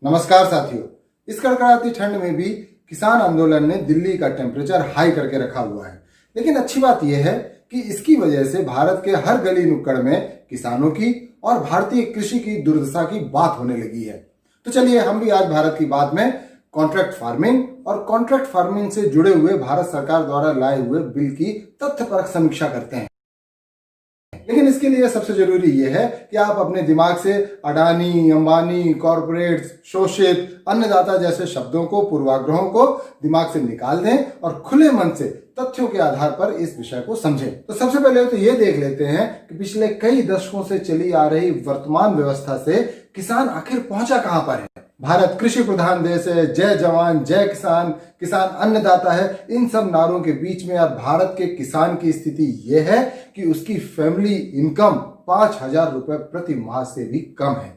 नमस्कार साथियों। इस कड़कड़ाती ठंड में भी किसान आंदोलन ने दिल्ली का टेम्परेचर हाई करके रखा हुआ है। लेकिन अच्छी बात यह है कि इसकी वजह से भारत के हर गली नुक्कड़ में किसानों की और भारतीय कृषि की दुर्दशा की बात होने लगी है। तो चलिए हम भी आज भारत की बात में कॉन्ट्रैक्ट फार्मिंग और कॉन्ट्रैक्ट फार्मिंग से जुड़े हुए भारत सरकार द्वारा लाए हुए बिल की तथ्यपरक समीक्षा करते हैं। लेकिन इसके लिए सबसे जरूरी यह है कि आप अपने दिमाग से अडानी, अंबानी, कॉरपोरेट्स, शोषित, अन्नदाता जैसे शब्दों को, पूर्वाग्रहों को दिमाग से निकाल दें और खुले मन से तथ्यों के आधार पर इस विषय को समझें। तो सबसे पहले तो ये देख लेते हैं कि पिछले कई दशकों से चली आ रही वर्तमान व्यवस्था से किसान आखिर पहुंचा कहां पर है। भारत कृषि प्रधान देश है, जय जवान जय किसान, किसान अन्नदाता है, इन सब नारों के बीच में अब भारत के किसान की स्थिति यह है कि उसकी फैमिली इनकम 5,000 रुपए प्रति माह से भी कम है।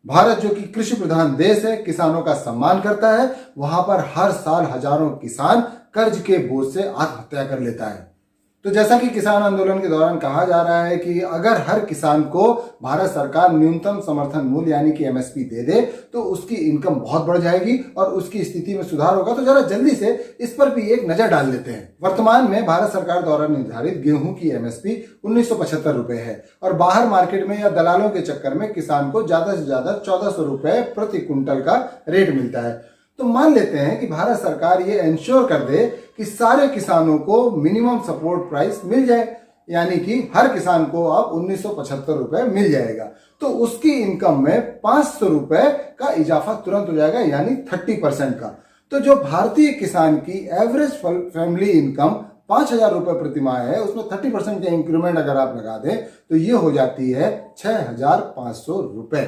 भारत जो कि कृषि प्रधान देश है, किसानों का सम्मान करता है, वहां पर हर साल हजारों किसान कर्ज के बोझ से आत्महत्या कर लेता है। तो जैसा कि किसान आंदोलन के दौरान कहा जा रहा है कि अगर हर किसान को भारत सरकार न्यूनतम समर्थन मूल्य यानी कि एमएसपी दे दे तो उसकी इनकम बहुत बढ़ जाएगी और उसकी स्थिति में सुधार होगा। तो जरा जल्दी से इस पर भी एक नजर डाल लेते हैं। वर्तमान में भारत सरकार द्वारा निर्धारित गेहूं की एमएसपी 1975 रुपए है और बाहर मार्केट में या दलालों के चक्कर में किसान को ज्यादा से ज्यादा 1400 रुपए प्रति क्विंटल का रेट मिलता है। तो मान लेते हैं कि भारत सरकार ये इंश्योर कर दे कि सारे किसानों को मिनिमम सपोर्ट प्राइस मिल जाए, यानी कि हर किसान को अब 1975 रुपए मिल जाएगा, तो उसकी इनकम में 500 रुपए का इजाफा तुरंत हो जाएगा, यानी 30% का। तो जो भारतीय किसान की एवरेज फैमिली इनकम 5,000 रुपए प्रति माह है, उसमें 30% का इंक्रीमेंट अगर आप लगा दें तो ये हो जाती है 6,500 रुपए।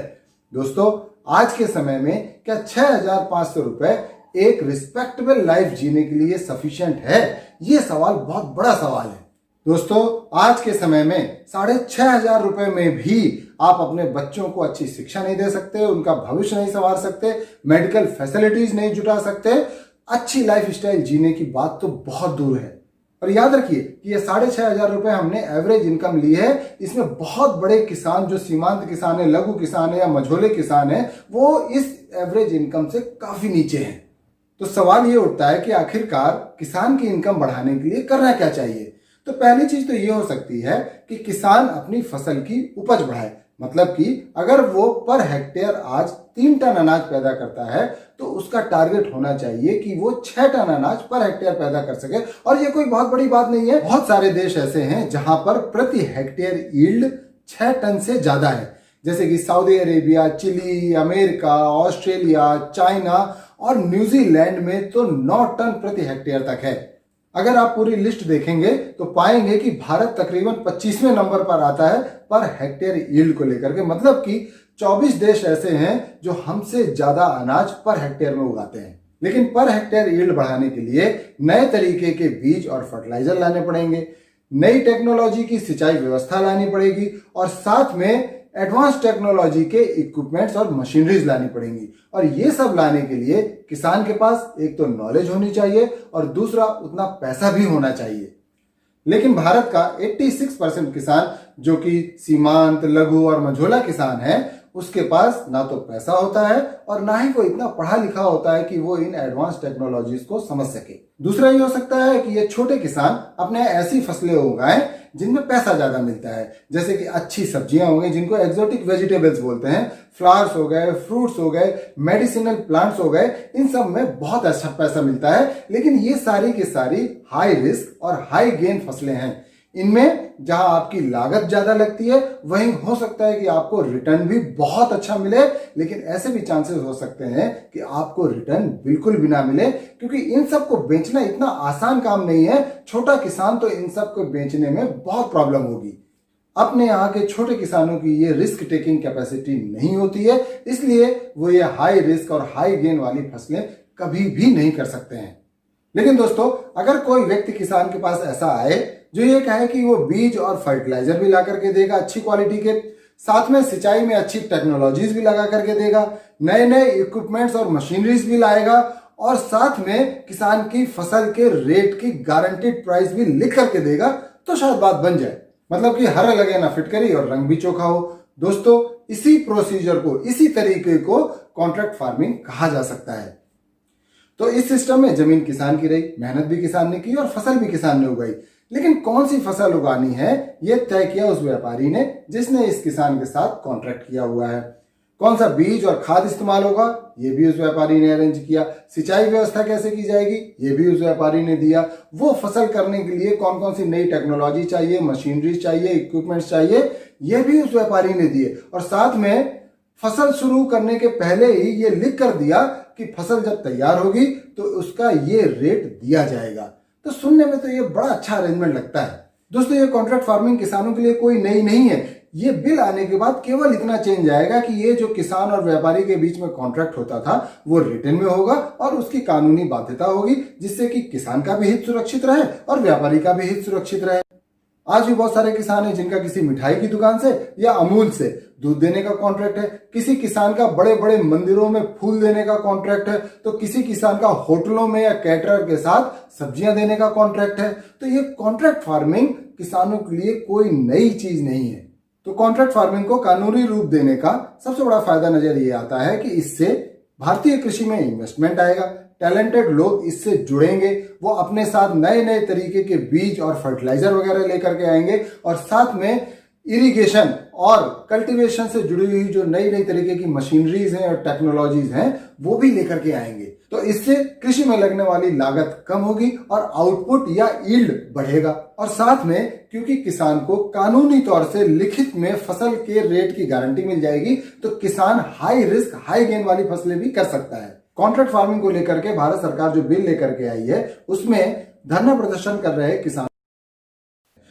दोस्तों, आज के समय में क्या 6,500 रुपए एक रिस्पेक्टेबल लाइफ जीने के लिए सफिशिएंट है? ये सवाल बहुत बड़ा सवाल है। दोस्तों, आज के समय में 6,500 रुपए में भी आप अपने बच्चों को अच्छी शिक्षा नहीं दे सकते, उनका भविष्य नहीं संवार सकते, मेडिकल फैसिलिटीज नहीं जुटा सकते, अच्छी लाइफ स्टाइल जीने की बात तो बहुत दूर है। और याद रखिए कि ये 6,500 रुपए हमने एवरेज इनकम ली है, इसमें बहुत बड़े किसान जो सीमांत किसान है, लघु किसान है या मझोले किसान है, वो इस एवरेज इनकम से काफी नीचे हैं। तो सवाल ये उठता है कि आखिरकार किसान की इनकम बढ़ाने के लिए करना क्या चाहिए? तो पहली चीज तो ये हो सकती है कि किसान अपनी फसल की उपज बढ़ाए। मतलब कि अगर वो पर हेक्टेयर आज 3 टन अनाज पैदा करता है तो उसका टारगेट होना चाहिए कि वो 6 टन अनाज पर हेक्टेयर पैदा कर सके। और ये कोई बहुत बड़ी बात नहीं है, बहुत सारे देश ऐसे हैं जहां पर प्रति हेक्टेयर यील्ड 6 टन से ज्यादा है, जैसे कि Saudi Arabia, chilli, America, Australia, China और न्यूजीलैंड में तो 9 टन प्रति हेक्टेयर तक है। अगर आप पूरी लिस्ट देखेंगे तो पाएंगे कि भारत तकरीबन 25वें नंबर पर आता है पर हेक्टेयर यील्ड को लेकर के। मतलब कि 24 देश ऐसे हैं जो हमसे ज्यादा अनाज पर हेक्टेयर में उगाते हैं। लेकिन पर हेक्टेयर यील्ड बढ़ाने के लिए नए तरीके के बीज और फर्टिलाइजर लाने पड़ेंगे, नई टेक्नोलॉजी की सिंचाई व्यवस्था लानी पड़ेगी और साथ में एडवांस टेक्नोलॉजी के इक्विपमेंट्स और मशीनरीज लानी पड़ेंगी। और ये सब लाने के लिए किसान के पास एक तो नॉलेज होनी चाहिए और दूसरा उतना पैसा भी होना चाहिए। लेकिन भारत का 86% किसान जो कि सीमांत, लघु और मझोला किसान है, उसके पास ना तो पैसा होता है और ना ही वो इतना पढ़ा लिखा होता है कि वो इन एडवांस टेक्नोलॉजीज को समझ सके। दूसरा ये हो सकता है कि ये छोटे किसान अपने ऐसी फसलें उगाएं जिनमें पैसा ज्यादा मिलता है, जैसे कि अच्छी सब्जियां हो गई जिनको एक्सोटिक वेजिटेबल्स बोलते हैं, फ्लावर्स हो गए, फ्रूट्स हो गए, मेडिसिनल प्लांट्स हो गए, इन सब में बहुत अच्छा पैसा मिलता है। लेकिन ये सारी की सारी हाई रिस्क और हाई गेन फसलें हैं। इनमें जहां आपकी लागत ज्यादा लगती है वहीं हो सकता है कि आपको रिटर्न भी बहुत अच्छा मिले, लेकिन ऐसे भी चांसेस हो सकते हैं कि आपको रिटर्न बिल्कुल भी ना मिले, क्योंकि इन सब को बेचना इतना आसान काम नहीं है। छोटा किसान तो इन सब को बेचने में बहुत प्रॉब्लम होगी। अपने यहाँ के छोटे किसानों की ये रिस्क टेकिंग कैपेसिटी नहीं होती है, इसलिए वो ये हाई रिस्क और हाई गेन वाली फसलें कभी भी नहीं कर सकते हैं। लेकिन दोस्तों, अगर कोई व्यक्ति किसान के पास ऐसा आए जो ये कहे कि वो बीज और फर्टिलाइजर भी ला करके देगा अच्छी क्वालिटी के, साथ में सिंचाई में अच्छी टेक्नोलॉजीज भी लगा करके देगा, नए नए इक्विपमेंट्स और मशीनरीज भी लाएगा और साथ में किसान की फसल के रेट की गारंटीड प्राइस भी लिख करके देगा, तो शायद बात बन जाए। मतलब कि हर लगे ना फिटकरी और रंग भी चोखा हो। दोस्तों, इसी प्रोसीजर को, इसी तरीके को कॉन्ट्रैक्ट फार्मिंग कहा जा सकता है। तो इस सिस्टम में जमीन किसान की रही, मेहनत भी किसान ने की और फसल भी किसान ने उगाई, लेकिन कौन सी फसल उगानी है यह तय किया उस व्यापारी ने जिसने इस किसान के साथ कॉन्ट्रैक्ट किया हुआ है। कौन सा बीज और खाद इस्तेमाल होगा ये भी उस व्यापारी ने अरेंज किया। सिंचाई व्यवस्था कैसे की जाएगी ये भी उस व्यापारी ने दिया। वो फसल करने के लिए कौन कौन सी नई टेक्नोलॉजी चाहिए, मशीनरी चाहिए, इक्विपमेंट्स चाहिए, ये भी उस व्यापारी ने दिए। और साथ में फसल शुरू करने के पहले ही ये लिख कर दिया कि फसल जब तैयार होगी तो उसका ये रेट दिया जाएगा। तो सुनने में तो ये बड़ा अच्छा अरेंजमेंट लगता है। दोस्तों, ये कॉन्ट्रैक्ट फार्मिंग किसानों के लिए कोई नई नहीं है। ये बिल आने के बाद केवल इतना चेंज आएगा कि ये जो किसान और व्यापारी के बीच में कॉन्ट्रैक्ट होता था वो रिटन में होगा और उसकी कानूनी बाध्यता होगी, जिससे कि किसान का भी हित सुरक्षित रहे और व्यापारी का भी हित सुरक्षित रहे। आज भी बहुत सारे किसान हैं जिनका किसी मिठाई की दुकान से या अमूल से दूध देने का कॉन्ट्रैक्ट है, किसी किसान का बड़े बड़े मंदिरों में फूल देने का कॉन्ट्रैक्ट है, तो किसी किसान का होटलों में या कैटरर के साथ सब्जियां देने का कॉन्ट्रैक्ट है। तो ये कॉन्ट्रैक्ट फार्मिंग किसानों के लिए कोई नई चीज नहीं है। तो कॉन्ट्रैक्ट फार्मिंग को कानूनी रूप देने का सबसे बड़ा फायदा नजर ये आता है कि इससे भारतीय कृषि में इन्वेस्टमेंट आएगा, टैलेंटेड लोग इससे जुड़ेंगे, वो अपने साथ नए नए तरीके के बीज और फर्टिलाइजर वगैरह लेकर के आएंगे और साथ में इरिगेशन और कल्टीवेशन से जुड़ी हुई जो नई नई तरीके की मशीनरीज हैं और टेक्नोलॉजीज हैं वो भी लेकर के आएंगे। तो इससे कृषि में लगने वाली लागत कम होगी और आउटपुट या यील्ड बढ़ेगा। और साथ में क्योंकि किसान को कानूनी तौर से लिखित में फसल के रेट की गारंटी मिल जाएगी, तो किसान हाई रिस्क हाई गेन वाली फसलें भी कर सकता है। कॉन्ट्रैक्ट फार्मिंग को लेकर के भारत सरकार जो बिल लेकर के आई है उसमें धरना प्रदर्शन कर रहे किसान,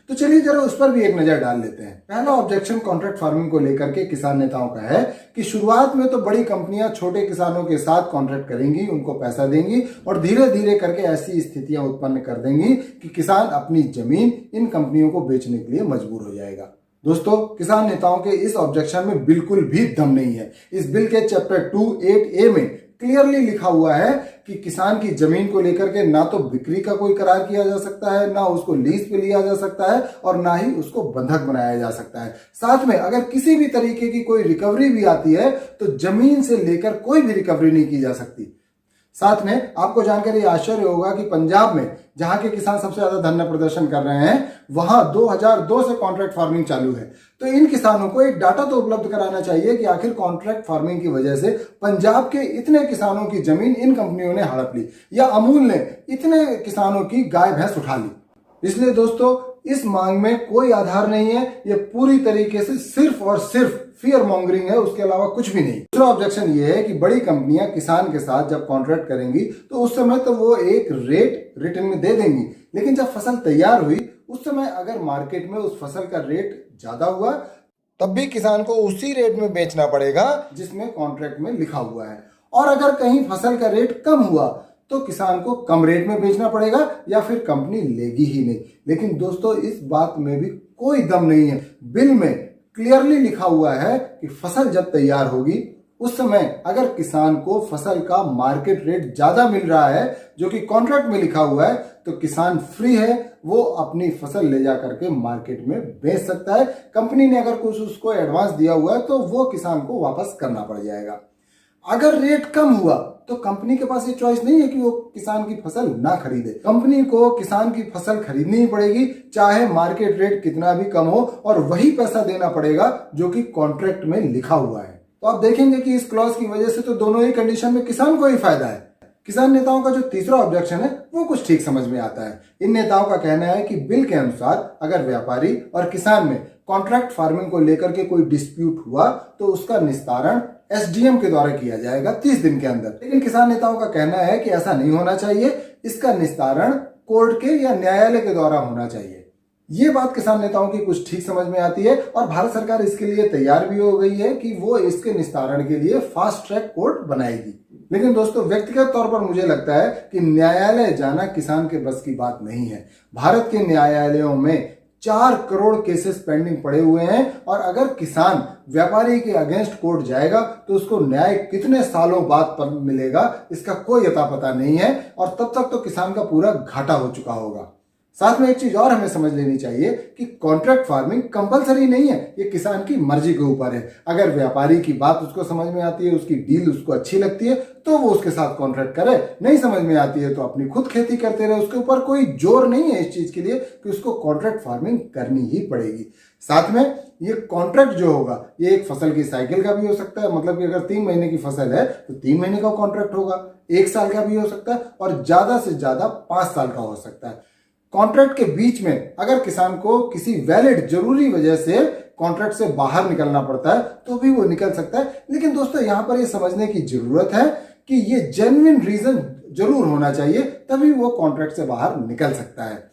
तो चलिए जरा उस पर भी एक नजर डाल लेते हैं। पहला ऑब्जेक्शन कॉन्ट्रैक्ट फार्मिंग को लेकर के किसान नेताओं का है कि शुरुआत में तो बड़ी कंपनियां छोटे किसानों के साथ कॉन्ट्रैक्ट करेंगी, उनको पैसा देंगी और धीरे धीरे करके ऐसी स्थितियां उत्पन्न कर देंगी कि किसान अपनी जमीन इन कंपनियों को बेचने के लिए मजबूर हो जाएगा। दोस्तों, किसान नेताओं के इस ऑब्जेक्शन में बिल्कुल भी दम नहीं है। इस बिल के चैप्टर 2(8)A में क्लियरली लिखा हुआ है कि किसान की जमीन को लेकर के ना तो बिक्री का कोई करार किया जा सकता है, ना उसको लीज पे लिया जा सकता है और ना ही उसको बंधक बनाया जा सकता है। साथ में अगर किसी भी तरीके की कोई रिकवरी भी आती है तो जमीन से लेकर कोई भी रिकवरी नहीं की जा सकती। साथ में आपको जानकर ये आश्चर्य होगा कि पंजाब में जहां के किसान सबसे ज्यादा धरना प्रदर्शन कर रहे हैं वहां 2002 से कॉन्ट्रैक्ट फार्मिंग चालू है। तो इन किसानों को एक डाटा तो उपलब्ध कराना चाहिए कि आखिर कॉन्ट्रैक्ट फार्मिंग की वजह से पंजाब के इतने किसानों की जमीन इन कंपनियों ने हड़प ली या अमूल ने इतने किसानों की गाय भैंस उठा ली। इसलिए दोस्तों, इस मांग में कोई आधार नहीं है। ये पूरी तरीके से सिर्फ और सिर्फ फियर मॉन्गरिंग है, उसके अलावा कुछ भी नहीं। दूसरा ऑब्जेक्शन ये है कि बड़ी कंपनियां किसान के साथ जब कॉन्ट्रैक्ट करेंगी तो उस समय तो वो एक रेट रिटर्न में दे देंगी, लेकिन जब फसल तैयार हुई उस समय अगर मार्केट में उस फसल का रेट ज्यादा हुआ तब भी किसान को उसी रेट में बेचना पड़ेगा जिसमें कॉन्ट्रैक्ट में लिखा हुआ है। और अगर कहीं फसल का रेट कम हुआ तो किसान को कम रेट में बेचना पड़ेगा या फिर कंपनी लेगी ही नहीं। लेकिन दोस्तों, इस बात में भी कोई दम नहीं है। बिल में क्लियरली लिखा हुआ है कि फसल जब तैयार होगी उस समय अगर किसान को फसल का मार्केट रेट ज्यादा मिल रहा है जो कि कॉन्ट्रैक्ट में लिखा हुआ है, तो किसान फ्री है, वो अपनी फसल ले जा करके मार्केट में बेच सकता है। कंपनी ने अगर कुछ उसको एडवांस दिया हुआ है तो वो किसान को वापस करना पड़ जाएगा। अगर रेट कम हुआ तो कंपनी के पास ये चॉइस नहीं है कि वो किसान की फसल ना खरीदे। कंपनी को किसान की फसल खरीदनी ही पड़ेगी, चाहे मार्केट रेट कितना भी कम हो, और वही पैसा देना पड़ेगा जो कि कॉन्ट्रैक्ट में लिखा हुआ है। तो आप देखेंगे कि इस क्लॉज की वजह से तो दोनों ही कंडीशन में किसान को ही फायदा है। किसान नेताओं का जो तीसरा ऑब्जेक्शन है वो कुछ ठीक समझ में आता है। इन नेताओं का कहना है कि बिल के अनुसार अगर व्यापारी और किसान में कॉन्ट्रैक्ट फार्मिंग को लेकर के कोई डिस्प्यूट हुआ तो उसका निस्तारण एसडीएम के द्वारा किया जाएगा 30 दिन के अंदर। लेकिन किसान नेताओं का कहना है कि ऐसा नहीं होना चाहिए, इसका निस्तारण कोर्ट के या न्यायालय के द्वारा होना चाहिए। ये बात किसान नेताओं की कुछ ठीक समझ में आती है और भारत सरकार इसके लिए तैयार भी हो गई है कि वो इसके निस्तारण के लिए फास्ट ट्रैक कोर्ट बनाएगी। लेकिन दोस्तों, व्यक्तिगत तौर पर मुझे लगता है कि न्यायालय जाना किसान के बस की बात नहीं है। भारत के न्यायालयों में 4 करोड़ केसेस पेंडिंग पड़े हुए हैं और अगर किसान व्यापारी के अगेंस्ट कोर्ट जाएगा तो उसको न्याय कितने सालों बाद पर मिलेगा इसका कोई अता पता नहीं है और तब तक तो किसान का पूरा घाटा हो चुका होगा। साथ में एक चीज और हमें समझ लेनी चाहिए कि कॉन्ट्रैक्ट फार्मिंग कंपलसरी नहीं है, ये किसान की मर्जी के ऊपर है। अगर व्यापारी की बात उसको समझ में आती है, उसकी डील उसको अच्छी लगती है तो वो उसके साथ कॉन्ट्रैक्ट करे, नहीं समझ में आती है तो अपनी खुद खेती करते रहे। उसके ऊपर कोई जोर नहीं है इस चीज के लिए कि उसको कॉन्ट्रैक्ट फार्मिंग करनी ही पड़ेगी। साथ में ये कॉन्ट्रैक्ट जो होगा ये एक फसल की साइकिल का भी हो सकता है, मतलब कि अगर 3 महीने की फसल है तो 3 महीने का कॉन्ट्रैक्ट होगा, 1 साल का भी हो सकता है और ज्यादा से ज्यादा 5 साल का हो सकता है। कॉन्ट्रैक्ट के बीच में अगर किसान को किसी वैलिड जरूरी वजह से कॉन्ट्रैक्ट से बाहर निकलना पड़ता है तो भी वो निकल सकता है। लेकिन दोस्तों यहां पर ये समझने की जरूरत है कि ये जेन्युइन रीजन जरूर होना चाहिए, तभी वो कॉन्ट्रैक्ट से बाहर निकल सकता है।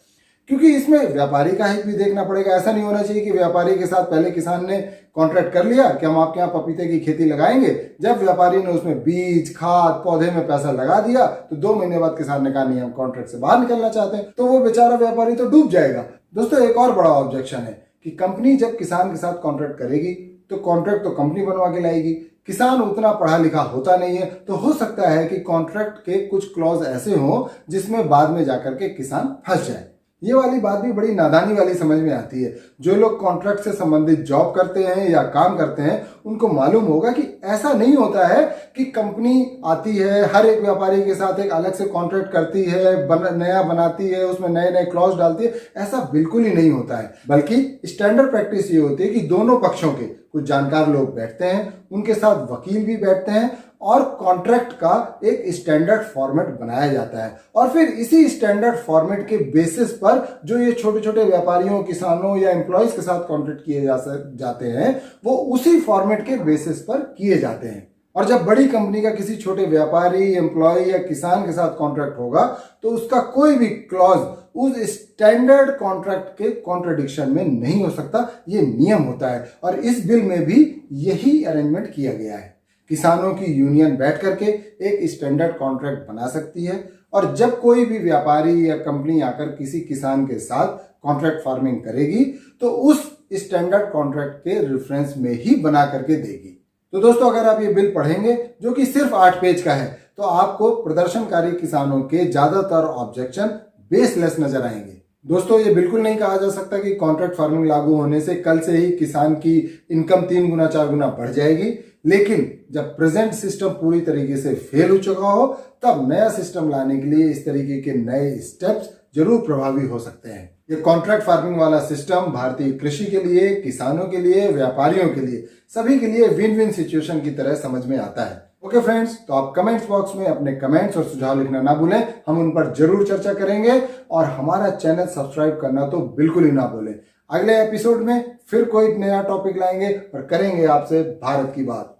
क्योंकि इसमें व्यापारी का हित भी देखना पड़ेगा। ऐसा नहीं होना चाहिए कि व्यापारी के साथ पहले किसान ने कॉन्ट्रैक्ट कर लिया कि हम आपके यहाँ पपीते की खेती लगाएंगे, जब व्यापारी ने उसमें बीज खाद पौधे में पैसा लगा दिया तो 2 महीने बाद किसान ने कहा नहीं हम कॉन्ट्रैक्ट से बाहर निकलना चाहते हैं, तो वो बेचारा व्यापारी तो डूब जाएगा। दोस्तों एक और बड़ा ऑब्जेक्शन है कि कंपनी जब किसान के साथ कॉन्ट्रैक्ट करेगी तो कॉन्ट्रैक्ट तो कंपनी बनवा के लाएगी। किसान उतना पढ़ा लिखा होता नहीं है, तो हो सकता है कि कॉन्ट्रैक्ट के कुछ क्लॉज ऐसे हों जिसमें बाद में जाकर के किसान फंस जाए। ये वाली बात भी बड़ी नादानी वाली समझ में आती है। जो लोग कॉन्ट्रैक्ट से संबंधित जॉब करते हैं या काम करते हैं उनको मालूम होगा कि ऐसा नहीं होता है कि कंपनी आती है हर एक व्यापारी के साथ एक अलग से कॉन्ट्रैक्ट करती है, नया बनाती है, उसमें नए नए क्लॉज डालती है। ऐसा बिल्कुल ही नहीं होता है, बल्कि स्टैंडर्ड प्रैक्टिस ये होती है कि दोनों पक्षों के कुछ जानकार लोग बैठते हैं, उनके साथ वकील भी बैठते हैं और कॉन्ट्रैक्ट का एक स्टैंडर्ड फॉर्मेट बनाया जाता है। और फिर इसी स्टैंडर्ड फॉर्मेट के बेसिस पर जो ये छोटे छोटे व्यापारियों, किसानों या एम्प्लॉयज के साथ कॉन्ट्रैक्ट किए जाते हैं वो उसी फॉर्मेट के बेसिस पर किए जाते हैं। और जब बड़ी कंपनी का किसी छोटे व्यापारी, एम्प्लॉय या किसान के साथ कॉन्ट्रैक्ट होगा तो उसका कोई भी क्लॉज उस स्टैंडर्ड कॉन्ट्रैक्ट के कॉन्ट्रडिक्शन में नहीं हो सकता। ये नियम होता है और इस बिल में भी यही अरेंजमेंट किया गया है। किसानों की यूनियन बैठ करके एक स्टैंडर्ड कॉन्ट्रैक्ट बना सकती है और जब कोई भी व्यापारी या कंपनी आकर किसी किसान के साथ कॉन्ट्रैक्ट फार्मिंग करेगी तो उस स्टैंडर्ड कॉन्ट्रैक्ट के रेफरेंस में ही बना करके देगी। तो दोस्तों अगर आप ये बिल पढ़ेंगे जो कि सिर्फ 8 पेज का है तो आपको प्रदर्शनकारी किसानों के ज्यादातर ऑब्जेक्शन बेसलेस नजर आएंगे। दोस्तों ये बिल्कुल नहीं कहा जा सकता कि कॉन्ट्रैक्ट फार्मिंग लागू होने से कल से ही किसान की इनकम 3 गुना 4 गुना बढ़ जाएगी, लेकिन जब प्रेजेंट सिस्टम पूरी तरीके से फेल हो चुका हो तब नया सिस्टम लाने के लिए इस तरीके के नए स्टेप्स जरूर प्रभावी हो सकते हैं। ये कॉन्ट्रैक्ट फार्मिंग वाला सिस्टम भारतीय कृषि के लिए, किसानों के लिए, व्यापारियों के लिए, सभी के लिए विन विन सिचुएशन की तरह समझ में आता है। ओके फ्रेंड्स, तो आप कमेंट्स बॉक्स में अपने कमेंट्स और सुझाव लिखना ना भूलें, हम उन पर जरूर चर्चा करेंगे और हमारा चैनल सब्सक्राइब करना तो बिल्कुल ही ना भूलें। अगले एपिसोड में फिर कोई नया टॉपिक लाएंगे और करेंगे आपसे भारत की बात।